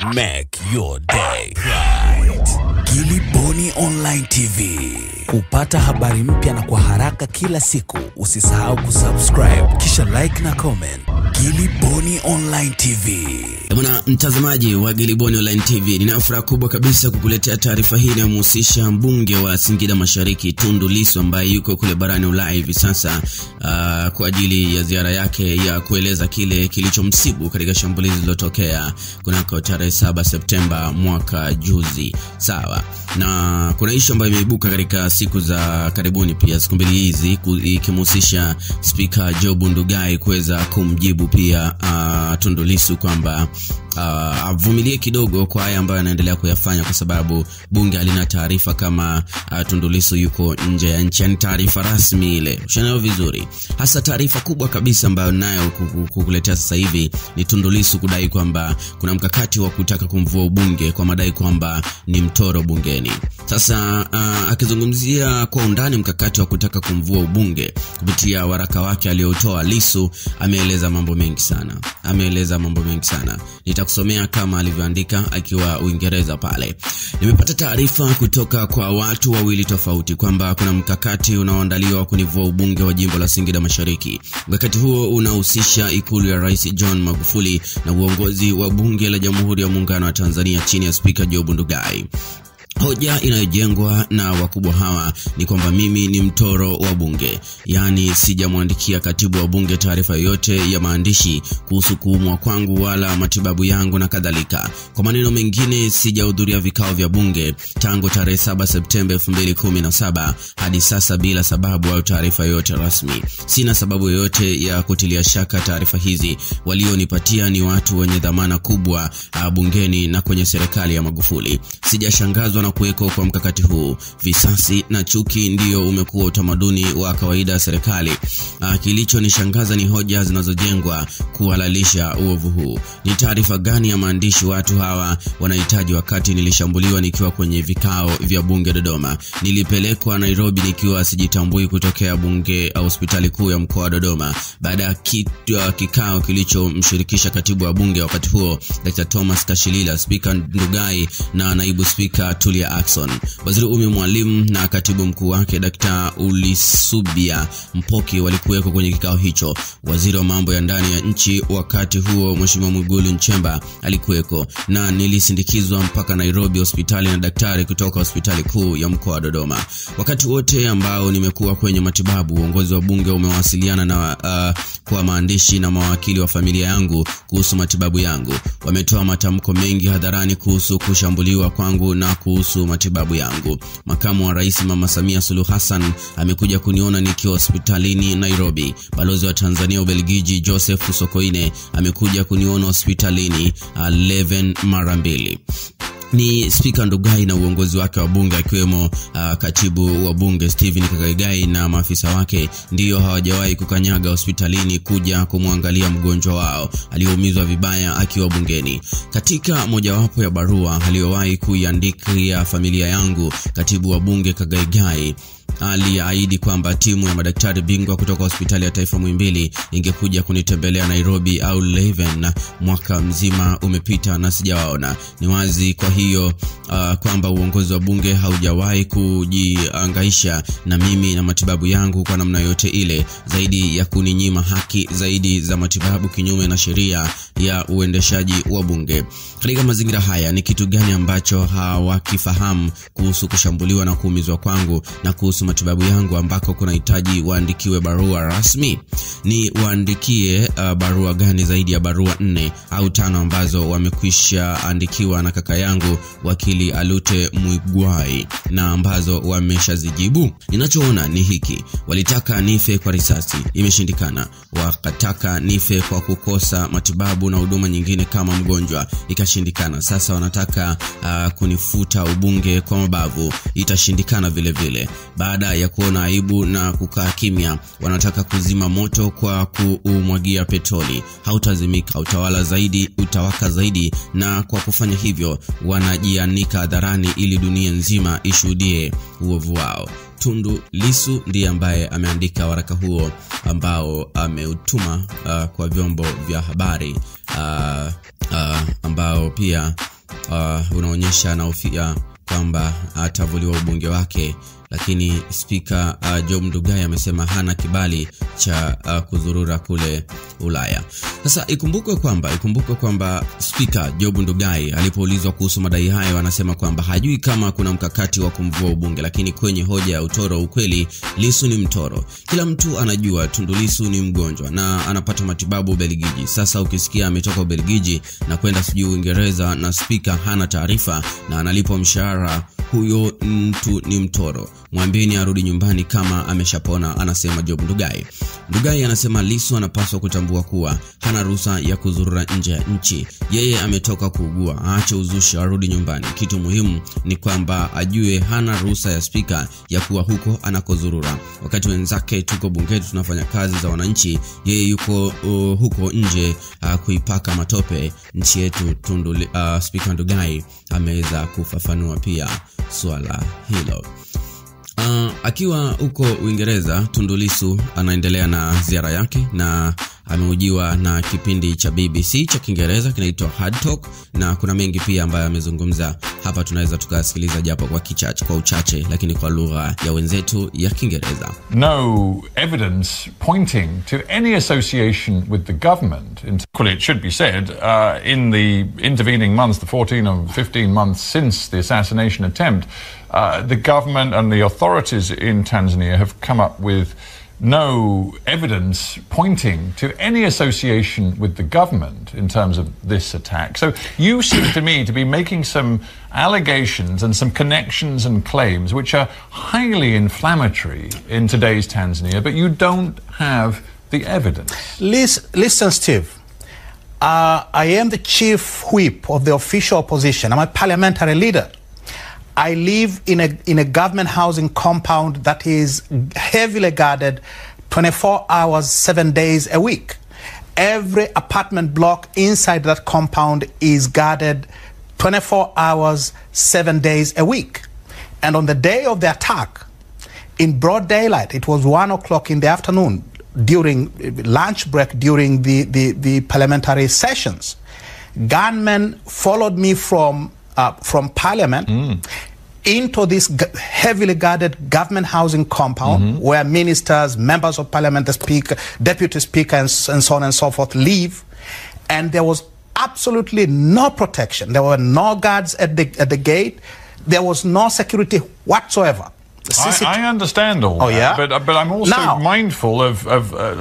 Make your day right. Giliboni Online TV. Kupata habari mpya na kwa haraka kila siku, usisahau kusubscribe kisha like na comment. Giliboni Online TV. Bwana mtazamaji wa Giliboni Online TV, nina furaha kubwa kabisa kukuletea taarifa hii inayomhusisha mbunge wa Singida Mashariki Tundu Lissu ambaye yuko kule barani Ulaya hivi sasa kwa ajili ya ziara yake ya kueleza kile kilichomsibu katika shambulizi lililotokea kunako tarehe 7 Septemba mwaka juzi. Sawa. Na kuna issue ambayo imeibuka katika siku za karibuni pia, siku mbili hizi, ikimhusisha Spika Bunge kuweza kumjibu pia Tundu Lissu kwamba avumilie kidogo kwa haya ambayo anaendelea kuyafanya, kwa sababu bunge halina taarifa kama Tundu Lissu yuko nje ya nchi, yani taarifa rasmi ile. Ushaelewa vizuri. Hasa taarifa kubwa kabisa ambayo nayo kukuletea sasa hivi ni Tundu Lissu kudai kwamba kuna mkakati wa kutaka kumvua Ubunge kwa madai kwamba ni mtoro Bungeni. Sasa akizungumzia kwa undani mkakati wa kutaka kumvua Ubunge kupitia waraka wake alioutoa, Lissu ameeleza mambo mengi sana. Nitakusomea kama alivyoandika akiwa Uingereza pale. Nimepata taarifa kutoka kwa watu wawili tofauti kwamba kuna mkakati unaoandaliwa kunivua Ubunge wa jimbo la Singida Mashariki. Mkakati huo unahusisha ikulu ya Rais John Magufuli na uongozi wa Bunge la Jamhuri ya Muungano wa Tanzania chini ya Spika Bunge. Hoja inajengwa na wakubwa hawa ni kwamba mimi ni mtoro wa Bunge, yani sijamwandikia Katibu wa Bunge taarifa yoyote ya maandishi kuhusu kuumwa kwangu wala matibabu yangu na kadhalika. Kwa maneno mengine, sijahudhuria vikao vya Bunge tangu tarehe 7 Septemba 2017 hadi sasa bila sababu au taarifa yoyote rasmi. Sina sababu yoyote ya kutilia shaka taarifa hizi. Walionipatia ni watu wenye dhamana kubwa Bungeni na kwenye serikali ya Magufuli. Sijashangazwa na kuweko kwa mkakati huu. Visasi na chuki ndio umekuwa utamaduni wa kawaida ya serikali. Kilichonishangaza ni hoja zinazojengwa kuhalalisha uovu huu. Ni taarifa gani ya maandishi watu hawa wanahitaji wakati nilishambuliwa nikiwa kwenye vikao vya Bunge Dodoma? Nilipelekwa Nairobi nikiwa sijitambui kutokea Bunge au hospitali kuu ya mkoa wa Dodoma baada ya kikao kilichomshirikisha Katibu wa Bunge wakati huo Dr. Thomas Kashilila, Spika Ndugai na naibu Spika Akson. Waziri Mwalimu na Katibu mkuu wake Dr. Ulisubia Mpoki walikuweko kwenye kikao hicho. Waziri wa mambo ya ndani ya nchi wakati huo Mheshimiwa Mwigulu Nchemba alikuweko, na nilisindikizwa mpaka Nairobi hospitali na daktari kutoka hospitali kuu ya mkoa wa Dodoma. Wakati wote ambao nimekuwa kwenye matibabu, uongozi wa Bunge umewasiliana na kwa maandishi na mawakili wa familia yangu kuhusu matibabu yangu. Wametoa matamko mengi hadharani kuhusu kushambuliwa kwangu na kuhusu matibabu yangu. Makamu wa Rais Mama Samia Suluhu Hassan amekuja kuniona nikiwa hospitalini Nairobi. Balozi wa Tanzania Ubelgiji Joseph Sokoine amekuja kuniona hospitalini 11 mara 2. Ni Spika Ndugai na uongozi wake wa Bunge akiwemo Katibu wa Bunge Steven Kagaigai na maafisa wake ndio hawajawahi kukanyaga hospitalini kuja kumwangalia mgonjwa wao aliyeumizwa vibaya akiwa bungeni. Katika mojawapo ya barua aliyowahi kuiandikia familia yangu, Katibu wa Bunge Kagaigai aliahidi kwamba timu ya madaktari bingwa kutoka hospitali ya taifa Muhimbili ingekuja kunitembelea Nairobi au 11 mwaka mzima umepita na sijawaona. Ni wazi kwa hiyo kwamba uongozi wa Bunge haujawahi kujiangaisha na mimi na matibabu yangu kwa namna yote ile, zaidi ya kuninyima haki zaidi za matibabu kinyume na sheria ya uendeshaji wa Bunge. Katika mazingira haya, ni kitu gani ambacho hawakifahamu kuhusu kushambuliwa na kuumizwa kwangu na kuhusu matibabu yangu ambako kuna hitaji waandikiwe barua rasmi? Ni waandikie barua gani zaidi ya barua 4 au 5 ambazo wamekwisha andikiwa na kaka yangu wakili Alute Mwigwai na ambazo wameshazijibu? Ninachoona ni hiki: walitaka nife kwa risasi, imeshindikana. Wakataka nife kwa kukosa matibabu na huduma nyingine kama mgonjwa, ikashindikana. Sasa wanataka kunifuta Ubunge kwa mabavu, itashindikana vile vile. Baada ya kuona aibu na kukaa kimya, wanataka kuzima moto kwa kuumwagia petroli. Hautazimika, utawala zaidi, utawaka zaidi, na kwa kufanya hivyo wanajianika hadharani ili dunia nzima ishuhudie uovu wao. Tundu Lissu ndiye ambaye ameandika waraka huo ambao ameutuma kwa vyombo vya habari ambao pia unaonyesha anahofia kwamba atavuliwa ubunge wake, lakini Spika Job Ndugai amesema hana kibali cha kuzurura kule Ulaya. Sasa ikumbukwe kwamba Spika Job Ndugai alipoulizwa kuhusu madai hayo anasema kwamba hajui kama kuna mkakati wa kumvua ubunge, lakini kwenye hoja ya utoro, ukweli Lissu ni mtoro. Kila mtu anajua Tundu Lissu ni mgonjwa na anapata matibabu Ubelgiji. Sasa ukisikia ametoka Ubelgiji na kwenda sijui Uingereza na Spika hana taarifa na analipwa mshahara, huyo mtu ni mtoro. Mwambieni arudi nyumbani kama ameshapona, anasema Job Ndugai. Ndugai anasema Lissu anapaswa kutambua kuwa hana ruhusa ya kuzurura nje ya nchi. Yeye ametoka kuugua, aache uzushi, arudi nyumbani. Kitu muhimu ni kwamba ajue hana ruhusa ya Spika ya kuwa huko anakozurura. Wakati wenzake tuko Bungeni tunafanya kazi za wananchi, yeye yuko huko nje kuipaka matope nchi yetu. Spika Ndugai ameweza kufafanua pia swala hilo. Akiwa huko Uingereza, Tundu Lissu anaendelea na ziara yake na amehojiwa na kipindi cha BBC cha Kiingereza kinaitwa Hard Talk, na kuna mengi pia ambayo amezungumza hapa. Tunaweza tukasikiliza japo kwa uchache lakini kwa lugha ya wenzetu ya Kiingereza. No evidence pointing to any association with the government. Well, it should be said, in the intervening months, the 14 or 15 months since the assassination attempt, the government and the authorities in Tanzania have come up with no evidence pointing to any association with the government in terms of this attack. So you seem to me to be making some allegations and some connections and claims which are highly inflammatory in today's Tanzania, but you don't have the evidence. Listen, Steve. I am the chief whip of the official opposition. I'm a parliamentary leader. I live in a government housing compound that is heavily guarded 24 hours, 7 days a week. Every apartment block inside that compound is guarded 24 hours, 7 days a week. And on the day of the attack, in broad daylight, it was 1 o'clock in the afternoon, during lunch break, during the parliamentary sessions, gunmen followed me from Parliament into this heavily guarded government housing compound where ministers, members of Parliament, the Speaker, Deputy Speaker, and so on and so forth live. And there was absolutely no protection. There were no guards at the gate. There was no security whatsoever. I understand all that, but I'm also mindful of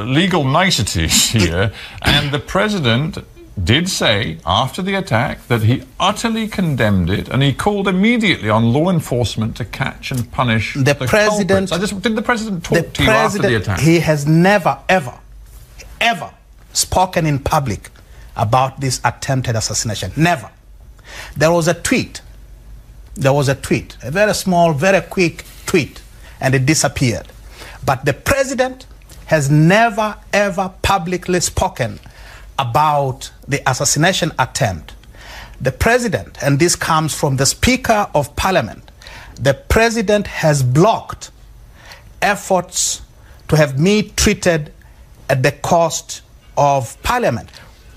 legal niceties here. And the President did say after the attack that he utterly condemned it, and he called immediately on law enforcement to catch and punish the President. Did the President talk to you after the attack? He has never, ever spoken in public about this attempted assassination. Never. There was a tweet. A very small, very quick tweet, and it disappeared. But the President has never, ever publicly spoken about the assassination attempt. The President, and this comes from the Speaker of Parliament, the President has blocked efforts to have me treated at the cost of Parliament,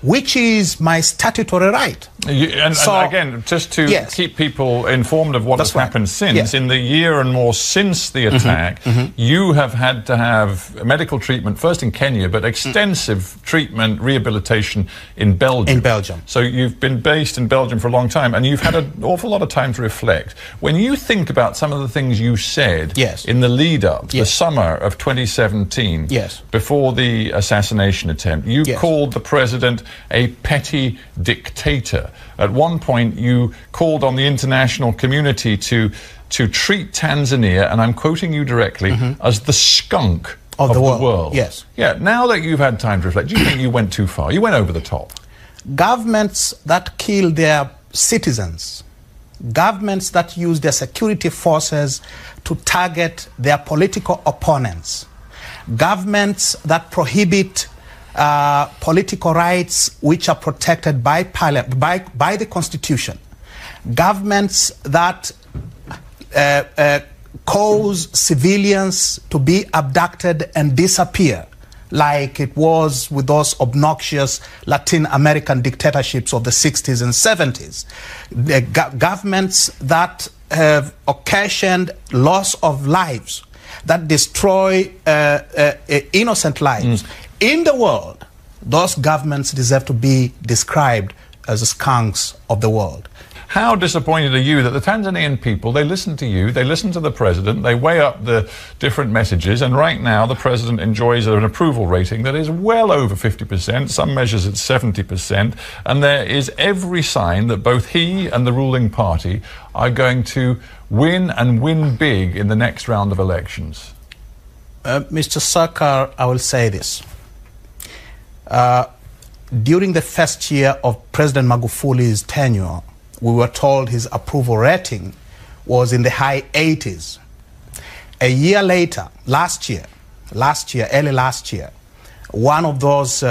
which is my statutory right. And again, just to keep people informed of what has happened since, in the year and more since the attack, you have had to have medical treatment, first in Kenya, but extensive treatment, rehabilitation in Belgium. So you've been based in Belgium for a long time, and you've had an awful lot of time to reflect. When you think about some of the things you said in the lead-up, the summer of 2017, before the assassination attempt, you called the President a petty dictator. At one point, you called on the international community to treat Tanzania, and I'm quoting you directly, as the skunk of the world. Yes. Yeah. Now that you've had time to reflect, do you think you went too far? You went over the top. Governments that kill their citizens, governments that use their security forces to target their political opponents, governments that prohibit political rights which are protected by the Constitution, governments that cause civilians to be abducted and disappear, like it was with those obnoxious Latin American dictatorships of the 60s and 70s. The governments that have occasioned loss of lives, that destroy innocent lives. In the world, those governments deserve to be described as the skunks of the world. How disappointed are you that the Tanzanian people, they listen to you, they listen to the president, they weigh up the different messages, and right now the president enjoys an approval rating that is well over 50%, some measures at 70%, and there is every sign that both he and the ruling party are going to win and win big in the next round of elections? Mr. Sarkar, I will say this. During the first year of President Magufuli's tenure, we were told his approval rating was in the high 80s. A year later, early last year, one of those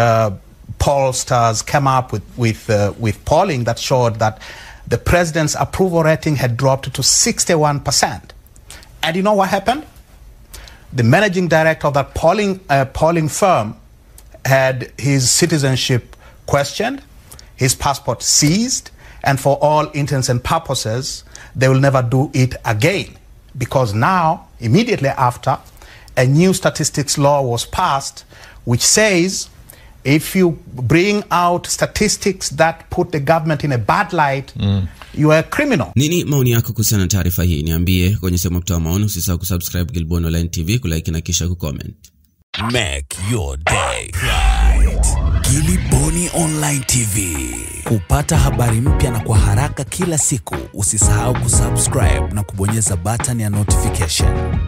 pollsters came up with polling that showed that the president's approval rating had dropped to 61%. And you know what happened? The managing director of that polling firm had his citizenship questioned, his passport seized, and for all intents and purposes, they will never do it again. Because now, immediately after, a new statistics law was passed, which says if you bring out statistics that put the government in a bad light, you are a criminal. Nini maoni yako kuhusiana na taarifa hii? Niambie kwenye sehemu ya kutoa maoni. Usisahau kusubscribe Gilboni Online TV, kulike na kisha kucomment. Make your day right. Gilboni Online TV. Kupata habari mpya na kwa haraka kila siku, usisahau kusubscribe na kubonyeza button ya notification.